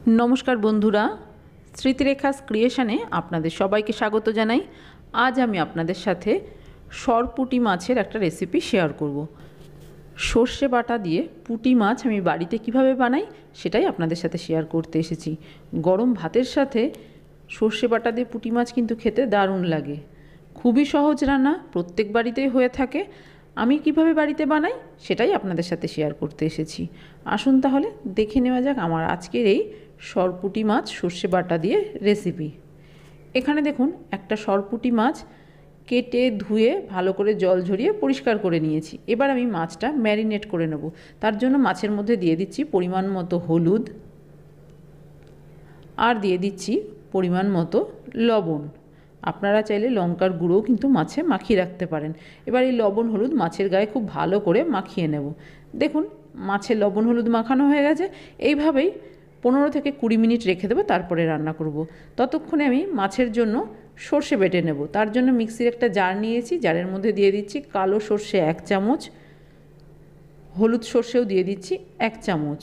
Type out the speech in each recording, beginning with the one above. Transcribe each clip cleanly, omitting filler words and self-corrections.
नमस्कार बंधुरा स्मृतिरेखास क्रिएशने आपनादेर सबाइके स्वागत जानाई। आज आमी आपनादेर साथे सरपुटी माछेर एकटा रेसिपि शेयर करब। सर्षे बाटा दिए पुटी माछ आमी बाड़ीते किभाबे बानाई सेटाई आपनादेर साथे शेयर करते एसेछि। गरम भातेर साथे सर्षे बाटा दिए पुटी माछ किन्तु खेते दारुण लागे। खूबই সহজ রান্না, প্রত্যেক বাড়িতেই হয়ে থাকে। আমি কিভাবে বাড়িতে বানাই সেটাই আপনাদের সাথে শেয়ার করতে এসেছি। আসুন তাহলে দেখে নেওয়া যাক আমার আজকের এই সরপুঁটি মাছ সর্ষে বাটা দিয়ে রেসিপি। এখানে দেখুন একটা সরপুঁটি মাছ কেটে ধুয়ে ভালো করে জল ঝরিয়ে পরিষ্কার করে নিয়েছি। এবার আমি মাছটা ম্যারিনেট করে নেব। তার জন্য মাছের মধ্যে দিয়ে দিচ্ছি পরিমাণ মতো হলুদ আর দিয়ে দিচ্ছি পরিমাণ মতো লবণ। আপনারা চাইলে লঙ্কার গুঁড়োও কিন্তু মাছে মাখিয়ে রাখতে পারেন। এবার এই লবণ হলুদ মাছের গায়ে খুব ভালো করে মাখিয়ে নেব। দেখুন মাছের লবণ হলুদ মাখানো হয়ে গেছে। এইভাবেই 15 থেকে 20 মিনিট রেখে দেবো, তারপরে রান্না করব। ততক্ষণে আমি মাছের জন্য সর্ষে বেটে নেব। তার জন্য মিক্সির একটা জার নিয়েছি, জারের মধ্যে দিয়ে দিচ্ছি কালো সর্ষে 1 চামচ, হলুদ সর্ষেও দিয়ে দিচ্ছি 1 চামচ,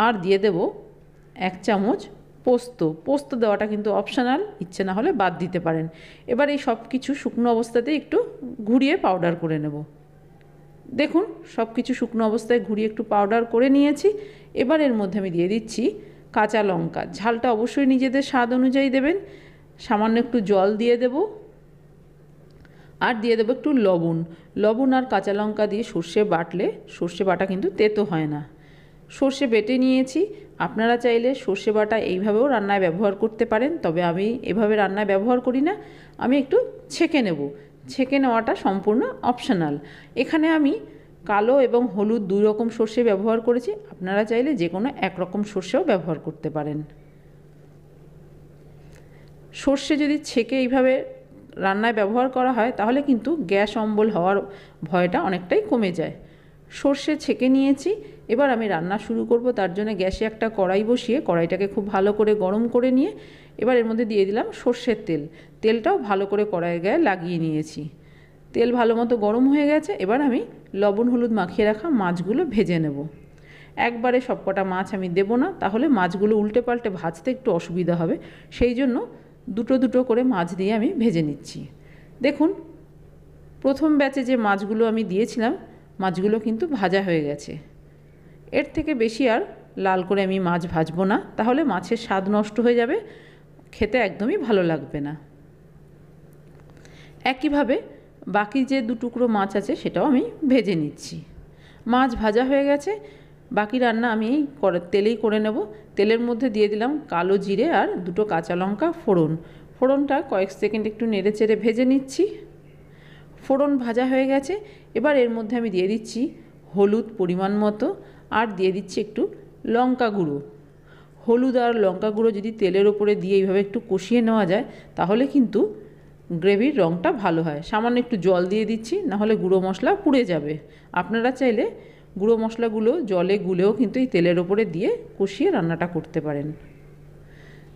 আর দিয়ে দেব 1 চামচ পোস্ত দেওয়াটা কিন্তু অপশনাল, ইচ্ছে না হলে বাদ দিতে পারেন। এবার এই সব কিছু শুকনো অবস্থাতেই একটু ঘুরিয়ে পাউডার করে নেব। দেখুন সব কিছু শুকনো অবস্থায় ঘুরিয়ে একটু পাউডার করে নিয়েছি। এবার এর মধ্যে আমি দিয়ে দিচ্ছি কাঁচা লঙ্কা। ঝালটা অবশ্যই নিজেদের স্বাদ অনুযায়ী দেবেন। সামান্য একটু জল দিয়ে দেব, আর দিয়ে দেবো একটু লবণ আর কাঁচা লঙ্কা দিয়ে সর্ষে বাটলে সর্ষে বাটা কিন্তু তেতো হয় না। সর্ষে বেটে নিয়েছি। আপনারা চাইলে সর্ষে বাটা এইভাবেও রান্নায় ব্যবহার করতে পারেন, তবে আমি এভাবে রান্নায় ব্যবহার করি না। আমি একটু ছেঁকে নেব। ছেঁকে নেওয়াটা সম্পূর্ণ অপশনাল। এখানে আমি কালো এবং হলুদ 2 রকম সর্ষে ব্যবহার করেছি। আপনারা চাইলে যে কোনো এক রকম সর্ষেও ব্যবহার করতে পারেন। সর্ষে যদি ছেঁকে এইভাবে রান্নায় ব্যবহার করা হয় তাহলে কিন্তু গ্যাস অম্বল হওয়ার ভয়টা অনেকটাই কমে যায়। সর্ষে ছেঁকে নিয়েছি। এবার আমি রান্না শুরু করব। তার জন্য গ্যাসে একটা কড়াই বসিয়ে কড়াইটাকে খুব ভালো করে গরম করে নিয়ে এবার এর মধ্যে দিয়ে দিলাম সর্ষের তেল। তেলটাও ভালো করে কড়াইয়ের গায়ে লাগিয়ে নিয়েছি। তেল ভালো মতো গরম হয়ে গেছে। এবার আমি লবণ হলুদ মাখিয়ে রাখা মাছগুলো ভেজে নেব। একবারে সবকটা মাছ আমি দেব না, তাহলে মাছগুলো উল্টে পাল্টে ভাজতে একটু অসুবিধা হবে। সেই জন্য দুটো দুটো করে মাছ দিয়ে আমি ভেজে নিচ্ছি। দেখুন প্রথম ব্যাচে যে মাছগুলো আমি দিয়েছিলাম মাছগুলো কিন্তু ভাজা হয়ে গেছে। এর থেকে বেশি আর লাল করে আমি মাছ ভাজবো না, তাহলে মাছের স্বাদ নষ্ট হয়ে যাবে, খেতে একদমই ভালো লাগবে না। একইভাবে বাকি যে 2 টুকরো মাছ আছে সেটাও আমি ভেজে নিচ্ছি। মাছ ভাজা হয়ে গেছে। বাকি রান্না আমি এই তেলেই করে নেব। তেলের মধ্যে দিয়ে দিলাম কালো জিরে আর 2টো কাঁচা লঙ্কা ফোড়নটা কয়েক সেকেন্ড একটু নেড়ে চেড়ে ভেজে নিচ্ছি। ফোড়ন ভাজা হয়ে গেছে। এবার এর মধ্যে আমি দিয়ে দিচ্ছি হলুদ পরিমাণ মতো, আর দিয়ে দিচ্ছি একটু লঙ্কা গুঁড়ো। হলুদ আর লঙ্কা গুঁড়ো যদি তেলের ওপরে দিয়ে এইভাবে একটু কষিয়ে নেওয়া যায় তাহলে কিন্তু গ্রেভির রঙটা ভালো হয়। সামান্য একটু জল দিয়ে দিচ্ছি, নাহলে গুঁড়ো মশলা পুড়ে যাবে। আপনারা চাইলে গুঁড়ো মশলাগুলো জলে গুলেও কিন্তু এই তেলের ওপরে দিয়ে কষিয়ে রান্নাটা করতে পারেন।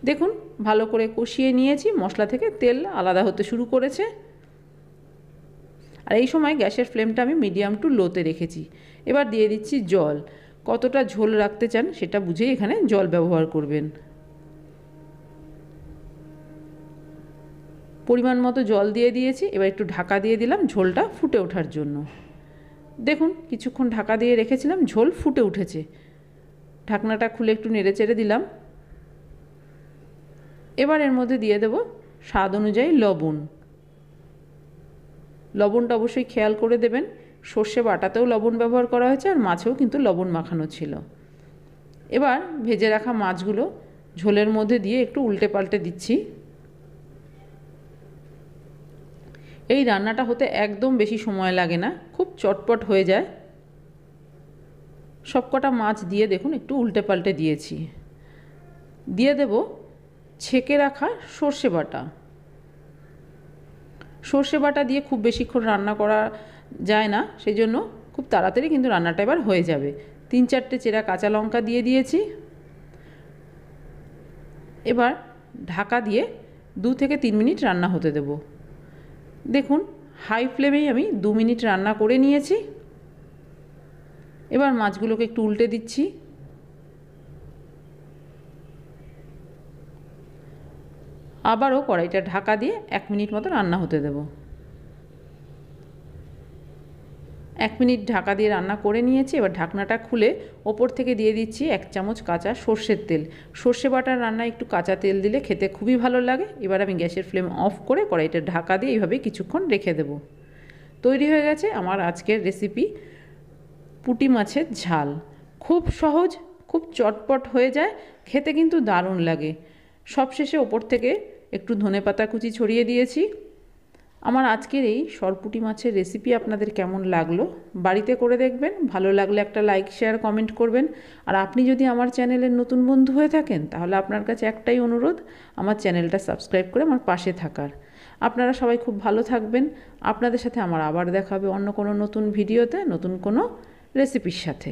দেখুন ভালো করে কষিয়ে নিয়েছি। মশলা থেকে তেল আলাদা হতে শুরু করেছে। আর এই সময় গ্যাসের ফ্লেমটা আমি মিডিয়াম টু লোতে রেখেছি। এবার দিয়ে দিচ্ছি জল। কতটা ঝোল রাখতে চান সেটা বুঝেই এখানে জল ব্যবহার করবেন। পরিমাণ মতো জল দিয়ে দিয়েছি। এবার একটু ঢাকা দিয়ে দিলাম ঝোলটা ফুটে ওঠার জন্য। দেখুন কিছুক্ষণ ঢাকা দিয়ে রেখেছিলাম, ঝোল ফুটে উঠেছে। ঢাকনাটা খুলে একটু নেড়ে চেড়ে দিলাম। এবার এর মধ্যে দিয়ে দেব স্বাদ অনুযায়ী লবণটা অবশ্যই খেয়াল করে দেবেন। সর্ষে বাটাতেও লবণ ব্যবহার করা হয়েছে, আর মাছেও কিন্তু লবণ মাখানো ছিল। এবার ভেজে রাখা মাছগুলো ঝোলের মধ্যে দিয়ে একটু উল্টে পাল্টে দিচ্ছি। এই রান্নাটা হতে একদম বেশি সময় লাগে না, খুব চটপট হয়ে যায়। সবকটা মাছ দিয়ে দেখুন একটু উল্টে পাল্টে দিয়েছি। দিয়ে দেব ছেঁকে রাখা সর্ষে বাটা দিয়ে খুব বেশিক্ষণ রান্না করা যায় না, সেই জন্য খুব তাড়াতাড়ি কিন্তু রান্নাটা এবার হয়ে যাবে। 3-4টে চেরা কাঁচা লঙ্কা দিয়ে দিয়েছি। এবার ঢাকা দিয়ে 2 থেকে 3 মিনিট রান্না হতে দেব। দেখুন হাই ফ্লেমেই আমি 2 মিনিট রান্না করে নিয়েছি। এবার মাছগুলোকে একটু উল্টে দিচ্ছি। আবারও কড়াইটা ঢাকা দিয়ে 1 মিনিট মতো রান্না হতে দেব। 1 মিনিট ঢাকা দিয়ে রান্না করে নিয়েছি। এবার ঢাকনাটা খুলে ওপর থেকে দিয়ে দিচ্ছি 1 চামচ কাঁচা সর্ষের তেল। সর্ষে বাটার রান্নায় একটু কাঁচা তেল দিলে খেতে খুবই ভালো লাগে। এবার আমি গ্যাসের ফ্লেম অফ করে কড়াইটা ঢাকা দিয়ে এইভাবে কিছুক্ষণ রেখে দেব। তৈরি হয়ে গেছে আমার আজকের রেসিপি পুঁটি মাছের ঝাল। খুব সহজ, খুব চটপট হয়ে যায়, খেতে কিন্তু দারুণ লাগে। সবশেষে ওপর থেকে একটু ধনেপাতা কুচি ছড়িয়ে দিয়েছি। আমার আজকের এই সরপুঁটি মাছের রেসিপি আপনাদের কেমন লাগলো বাড়িতে করে দেখবেন। ভালো লাগলে একটা লাইক শেয়ার কমেন্ট করবেন। আর আপনি যদি আমার চ্যানেলের নতুন বন্ধু হয়ে থাকেন তাহলে আপনার কাছে একটাই অনুরোধ, আমার চ্যানেলটা সাবস্ক্রাইব করে আমার পাশে থাকার। আপনারা সবাই খুব ভালো থাকবেন। আপনাদের সাথে আমার আবার দেখা হবে অন্য কোনো নতুন ভিডিওতে, নতুন কোনো রেসিপির সাথে।